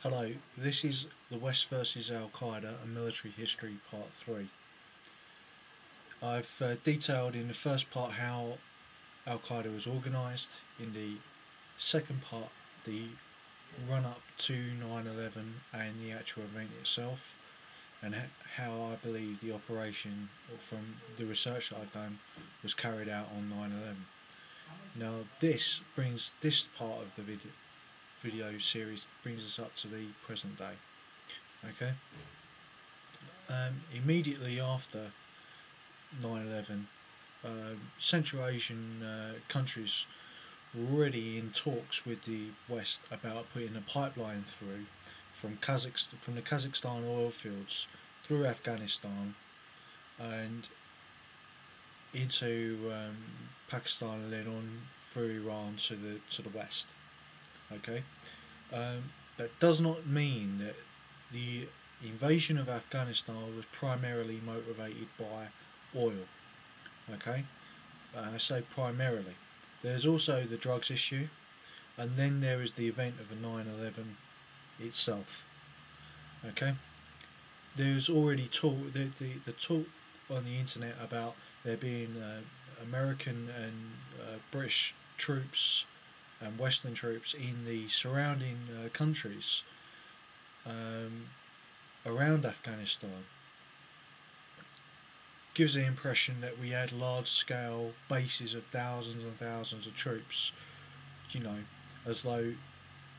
Hello, this is the West versus Al-Qaeda and Military History Part 3. I've detailed in the first part how Al-Qaeda was organised, in the second part the run-up to 9/11 and the actual event itself, and how I believe the operation, from the research that I've done, was carried out on 9/11. Now this part of the video series brings us up to the present day. Okay. Immediately after 9/11, Central Asian countries were already in talks with the West about putting a pipeline through from the Kazakhstan oil fields through Afghanistan and into Pakistan and then on through Iran to the West. Okay, that does not mean that the invasion of Afghanistan was primarily motivated by oil. Okay, I say primarily. There's also the drugs issue, and then there is the event of a 9/11 itself. Okay, there's already talk the talk on the internet about there being American and British troops and Western troops in the surrounding countries around Afghanistan gives the impression that we had large scale bases of thousands and thousands of troops, as though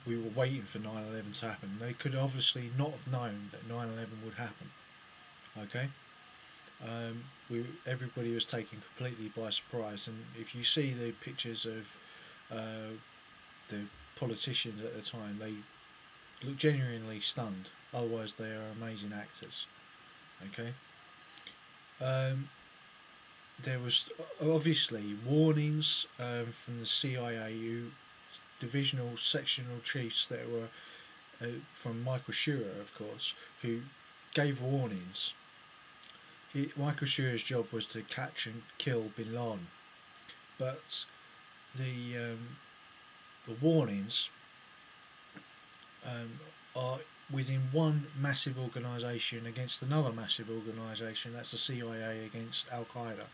we were waiting for 9/11 to happen. They could obviously not have known that 9/11 would happen. Okay? Everybody was taken completely by surprise, and if you see the pictures of the politicians at the time, they look genuinely stunned. Otherwise, they are amazing actors. Okay. There was obviously warnings from the CIA, divisional sectional chiefs that were from Michael Scheurer, of course, who gave warnings. Michael Scheurer's job was to catch and kill Bin Laden, but the warnings are within one massive organisation against another massive organisation. That's the CIA against Al-Qaeda.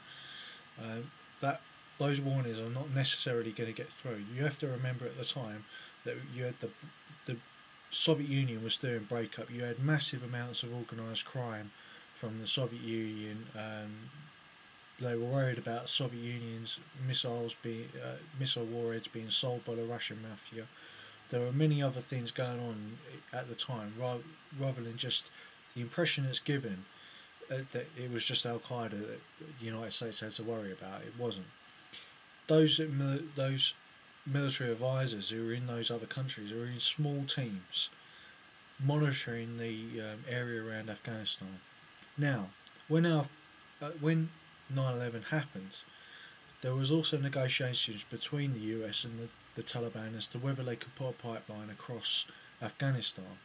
That those warnings are not necessarily going to get through. You have to remember at the time that you had the Soviet Union was still in breakup. You had massive amounts of organised crime from the Soviet Union. They were worried about Soviet Union's missile warheads being sold by the Russian mafia. There were many other things going on at the time, rather than just the impression that's given that it was just Al-Qaeda that the United States had to worry about. It wasn't. Those military advisors who were in those other countries were in small teams monitoring the area around Afghanistan. Now, when 9/11 happened, there was also negotiations between the US and the Taliban as to whether they could put a pipeline across Afghanistan.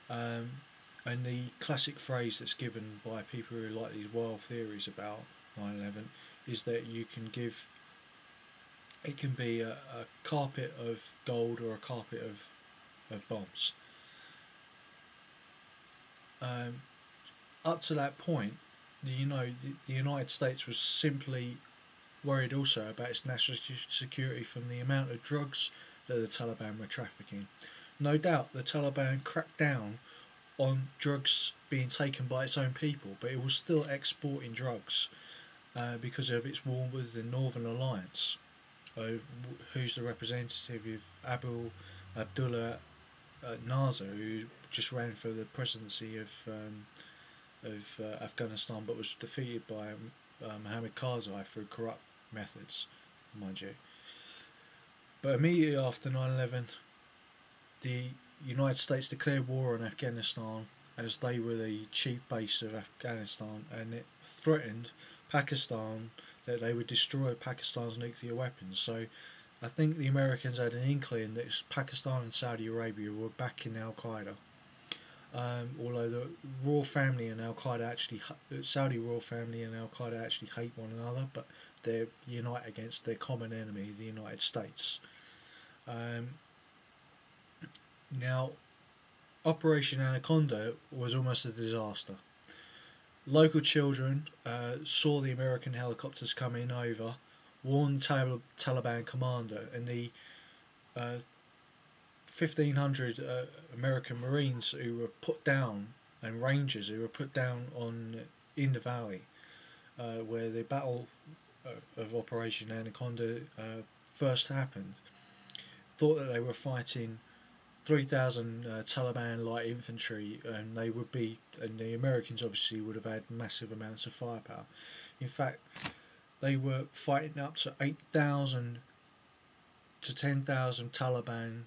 And the classic phrase that's given by people who like these wild theories about 9/11 is that it can be a carpet of gold or a carpet of bombs. Up to that point, the United States was simply worried also about its national security from the amount of drugs that the Taliban were trafficking. No doubt the Taliban cracked down on drugs being taken by its own people, but it was still exporting drugs because of its war with the Northern Alliance, who's the representative of Abdullah Nasser, who just ran for the presidency of Afghanistan, but was defeated by Mohammed Karzai through corrupt methods, mind you. But immediately after 9/11, the United States declared war on Afghanistan as they were the chief base of Afghanistan, and it threatened Pakistan that they would destroy Pakistan's nuclear weapons. So I think the Americans had an inkling that Pakistan and Saudi Arabia were backing Al-Qaeda. Although the royal family and Saudi royal family and Al-Qaeda actually hate one another, but they unite against their common enemy, the United States. Now, Operation Anaconda was almost a disaster. Local children saw the American helicopters coming over, warned Taliban commander, and the 1,500 American Marines who were put down, and Rangers who were put down in the valley, where the battle of Operation Anaconda first happened, thought that they were fighting 3,000 Taliban light infantry, and the Americans obviously would have had massive amounts of firepower. In fact, they were fighting up to 8,000 to 10,000 Taliban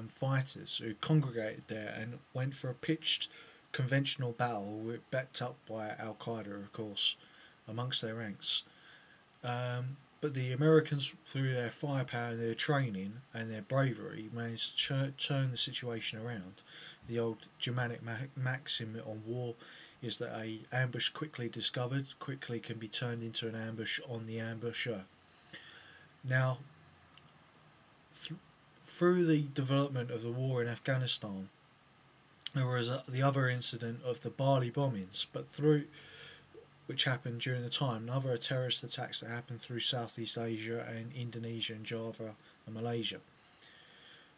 fighters who congregated there and went for a pitched conventional battle, backed up by Al-Qaeda, of course, amongst their ranks. But the Americans, through their firepower, their training and their bravery, managed to turn the situation around. The old Germanic maxim on war is that a ambush quickly discovered quickly can be turned into an ambush on the ambusher. Now, through the development of the war in Afghanistan, there was the other incident of the Bali bombings, which happened during the time, and other terrorist attacks that happened through Southeast Asia and Indonesia and Java and Malaysia.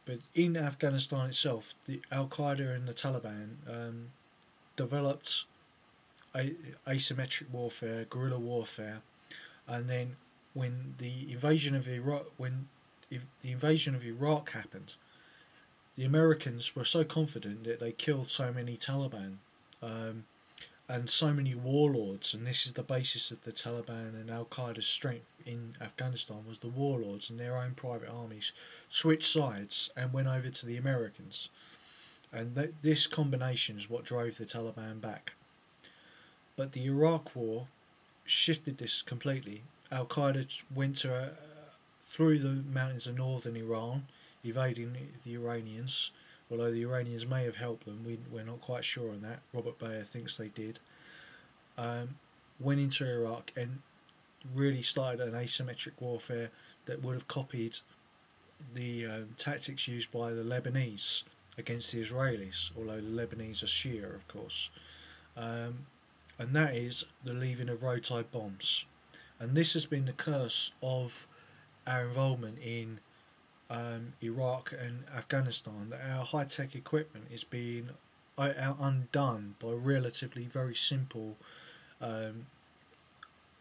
But in Afghanistan itself, the Al-Qaeda and the Taliban developed asymmetric warfare, guerrilla warfare, and then when the invasion of Iraq happened, the Americans were so confident that they killed so many Taliban and so many warlords, and this is the basis of the Taliban and Al-Qaeda's strength in Afghanistan, was the warlords and their own private armies switched sides and went over to the Americans, and this combination is what drove the Taliban back. But the Iraq war shifted this completely. Al-Qaeda went through the mountains of northern Iran, evading the Iranians, although the Iranians may have helped them. We're not quite sure on that. Robert Bayer thinks they did. Went into Iraq and really started an asymmetric warfare that would have copied the tactics used by the Lebanese against the Israelis, although the Lebanese are Shia, of course. And that is the leaving of roadside bombs. And this has been the curse of our involvement in Iraq and Afghanistan, that our high-tech equipment is being undone by relatively very simple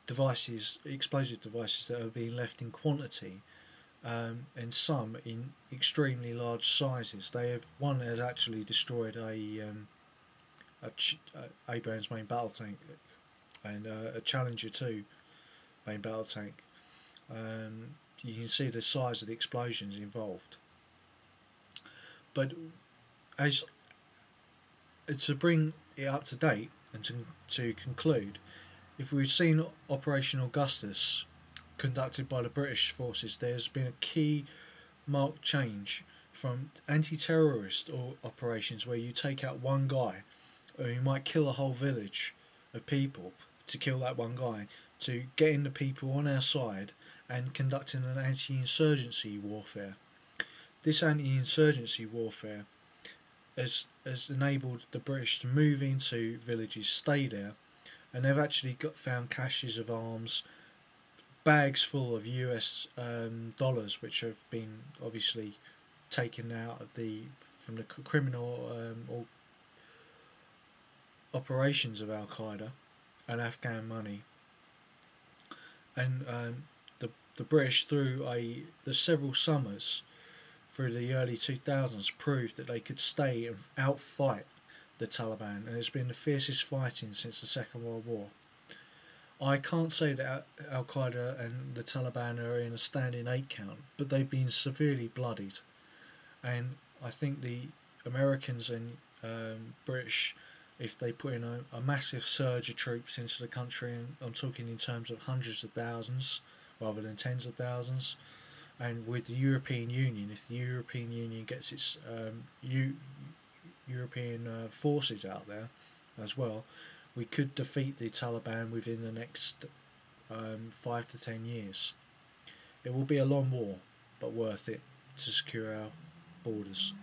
explosive devices that are being left in quantity, and some in extremely large sizes. One has actually destroyed Abraham's main battle tank and a Challenger 2 main battle tank. You can see the size of the explosions involved. But to bring it up to date and to conclude, if we've seen Operation Augustus conducted by the British forces, there's been a key marked change from anti-terrorist operations where you take out one guy, or you might kill a whole village of people to kill that one guy, to getting the people on our side and conducting an anti-insurgency warfare. This anti-insurgency warfare has enabled the British to move into villages, stay there, and they've actually found caches of arms, bags full of US dollars, which have been obviously taken out of from the criminal operations of Al-Qaeda, and Afghan money. And the British, through the several summers through the early 2000s, proved that they could stay and outfight the Taliban, and it's been the fiercest fighting since the Second World War. I can't say that Al-Qaeda and the Taliban are in a standing 8 count, but they've been severely bloodied, and I think the Americans and British, if they put in a massive surge of troops into the country, and I'm talking in terms of hundreds of thousands rather than tens of thousands, and with the European Union, if the European Union gets its European forces out there as well, we could defeat the Taliban within the next 5 to 10 years. It will be a long war, but worth it to secure our borders.